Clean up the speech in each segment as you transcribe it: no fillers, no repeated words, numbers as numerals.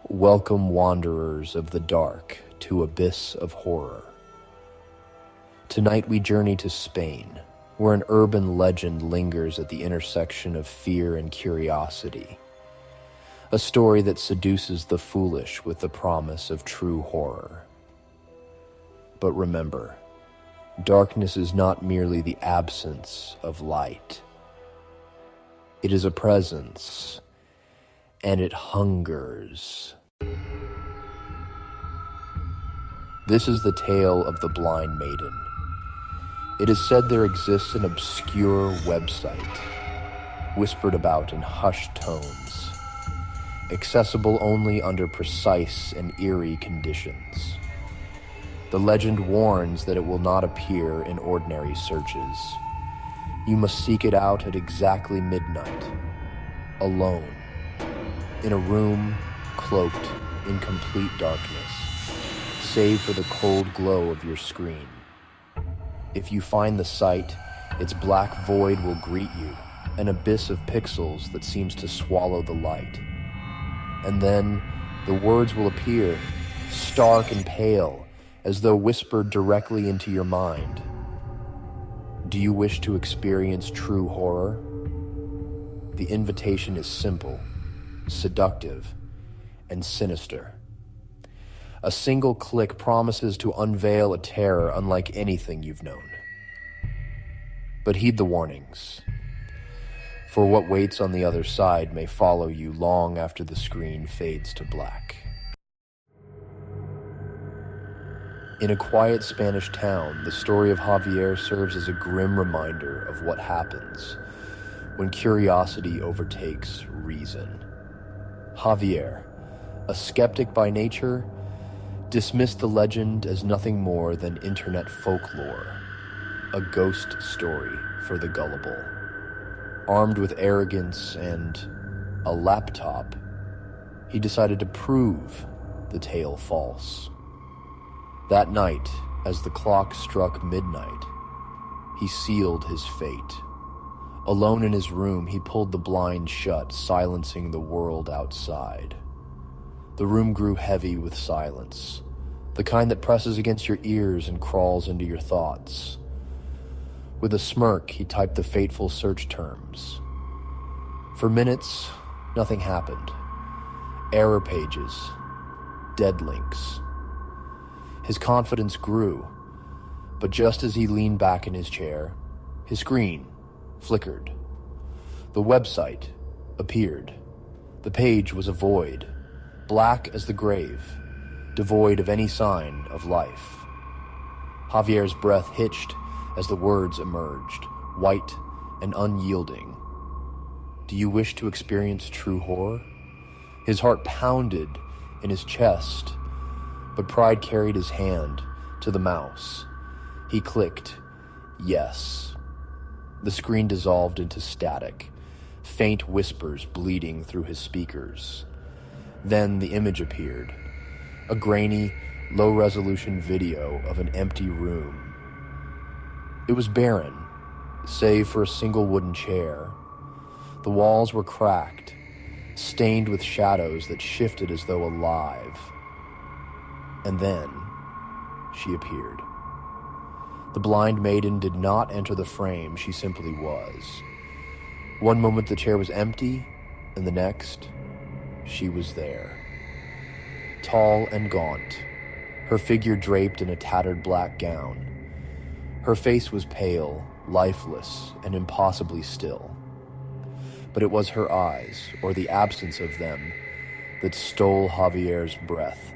Welcome, wanderers of the dark, to abyss of horror. Tonight we journey to Spain, where an urban legend lingers at the intersection of fear and curiosity. A story that seduces the foolish with the promise of true horror. But remember, darkness is not merely the absence of light. It is a presence, and it hungers. This is the tale of the blind maiden. It is said there exists an obscure website, whispered about in hushed tones, accessible only under precise and eerie conditions. The legend warns that it will not appear in ordinary searches. You must seek it out at exactly midnight, alone, in a room cloaked in complete darkness, save for the cold glow of your screen. If you find the site, its black void will greet you, an abyss of pixels that seems to swallow the light. And then the words will appear, stark and pale, as though whispered directly into your mind. Do you wish to experience true horror? The invitation is simple, seductive, and sinister. A single click promises to unveil a terror unlike anything you've known. But heed the warnings, for what waits on the other side may follow you long after the screen fades to black. In a quiet Spanish town, the story of Javier serves as a grim reminder of what happens when curiosity overtakes reason. Javier, a skeptic by nature, dismissed the legend as nothing more than internet folklore, a ghost story for the gullible. Armed with arrogance and a laptop, he decided to prove the tale false. That night, as the clock struck midnight, he sealed his fate. Alone in his room, he pulled the blind shut, silencing the world outside. The room grew heavy with silence, the kind that presses against your ears and crawls into your thoughts. With a smirk, he typed the fateful search terms. For minutes, nothing happened. Error pages, dead links. His confidence grew, but just as he leaned back in his chair, his screen flickered. The website appeared. The page was a void, black as the grave, devoid of any sign of life. Javier's breath hitched as the words emerged, white and unyielding. Do you wish to experience true horror? His heart pounded in his chest, but pride carried his hand to the mouse. He clicked, yes. The screen dissolved into static, faint whispers bleeding through his speakers. Then the image appeared, a grainy, low-resolution video of an empty room. It was barren, save for a single wooden chair. The walls were cracked, stained with shadows that shifted as though alive. And then she appeared. The blind maiden did not enter the frame, she simply was. One moment the chair was empty, and the next, she was there. Tall and gaunt, her figure draped in a tattered black gown. Her face was pale, lifeless, and impossibly still. But it was her eyes, or the absence of them, that stole Javier's breath.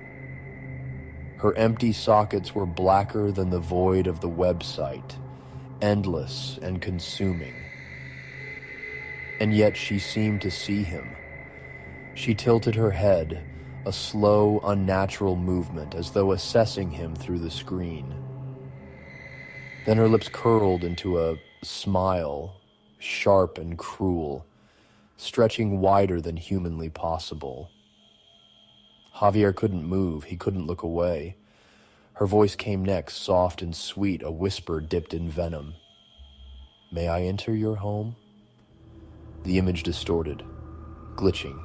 Her empty sockets were blacker than the void of the website, endless and consuming. And yet she seemed to see him. She tilted her head, a slow, unnatural movement, as though assessing him through the screen. Then her lips curled into a smile, sharp and cruel, stretching wider than humanly possible. Javier couldn't move, he couldn't look away. Her voice came next, soft and sweet, a whisper dipped in venom. May I enter your home? The image distorted, glitching,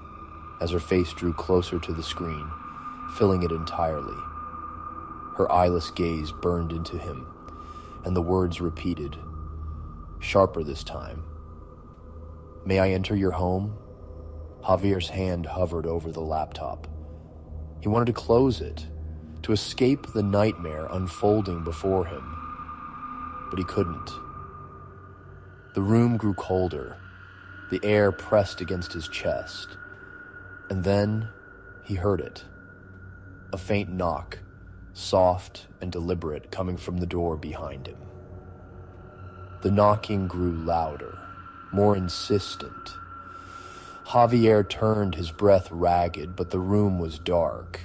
as her face drew closer to the screen, filling it entirely. Her eyeless gaze burned into him, and the words repeated, sharper this time. "May I enter your home?" Javier's hand hovered over the laptop. He wanted to close it, to escape the nightmare unfolding before him, but he couldn't. The room grew colder, the air pressed against his chest, and then he heard it. A faint knock, soft and deliberate, coming from the door behind him. The knocking grew louder, more insistent. Javier turned, his breath ragged, but the room was dark,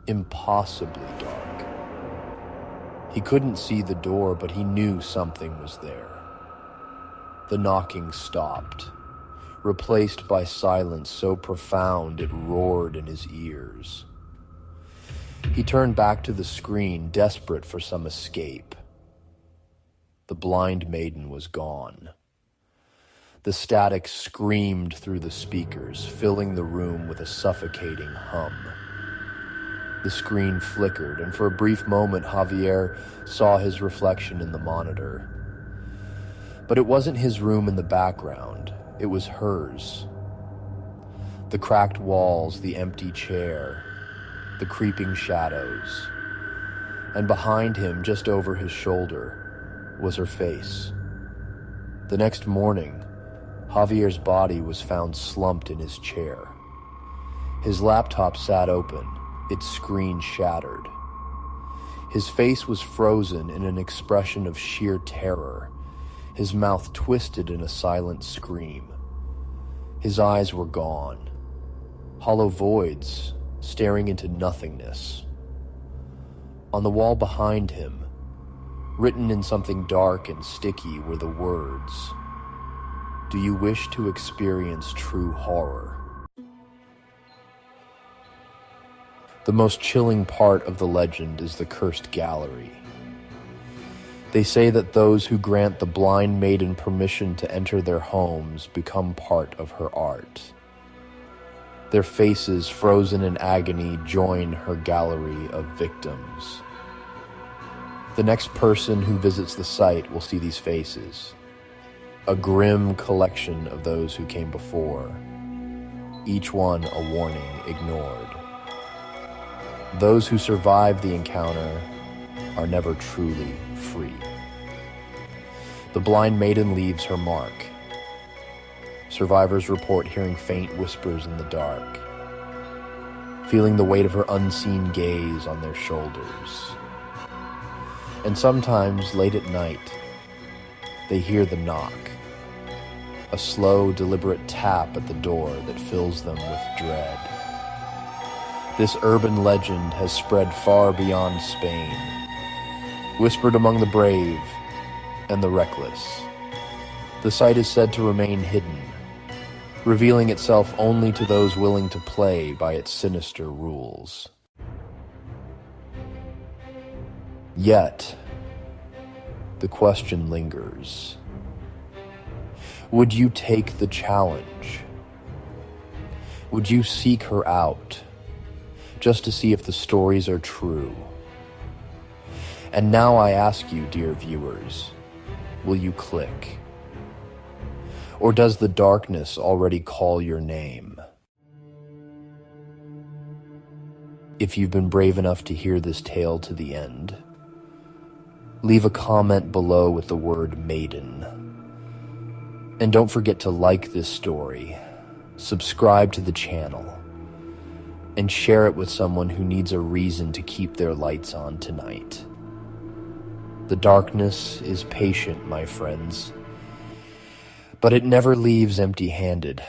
impossibly dark. He couldn't see the door, but he knew something was there. The knocking stopped, replaced by silence so profound it roared in his ears. He turned back to the screen, desperate for some escape. The blind maiden was gone. The static screamed through the speakers, filling the room with a suffocating hum. The screen flickered, and for a brief moment Javier saw his reflection in the monitor. But it wasn't his room in the background, it was hers. The cracked walls, the empty chair, the creeping shadows. And behind him, just over his shoulder, was her face. The next morning, Javier's body was found slumped in his chair. His laptop sat open, its screen shattered. His face was frozen in an expression of sheer terror, his mouth twisted in a silent scream. His eyes were gone, hollow voids staring into nothingness. On the wall behind him, written in something dark and sticky, were the words, "Do you wish to experience true horror?" The most chilling part of the legend is the cursed gallery. They say that those who grant the blind maiden permission to enter their homes become part of her art. Their faces, frozen in agony, join her gallery of victims. The next person who visits the site will see these faces, a grim collection of those who came before, each one a warning ignored. Those who survive the encounter are never truly free. The blind maiden leaves her mark. Survivors report hearing faint whispers in the dark, feeling the weight of her unseen gaze on their shoulders. And sometimes, late at night, they hear the knock, a slow, deliberate tap at the door that fills them with dread. This urban legend has spread far beyond Spain, whispered among the brave and the reckless. The site is said to remain hidden, revealing itself only to those willing to play by its sinister rules. Yet, the question lingers. Would you take the challenge? Would you seek her out, just to see if the stories are true? And now I ask you, dear viewers, will you click? Or does the darkness already call your name? If you've been brave enough to hear this tale to the end, leave a comment below with the word Maiden. And don't forget to like this story, subscribe to the channel, and share it with someone who needs a reason to keep their lights on tonight. The darkness is patient, my friends, but it never leaves empty-handed.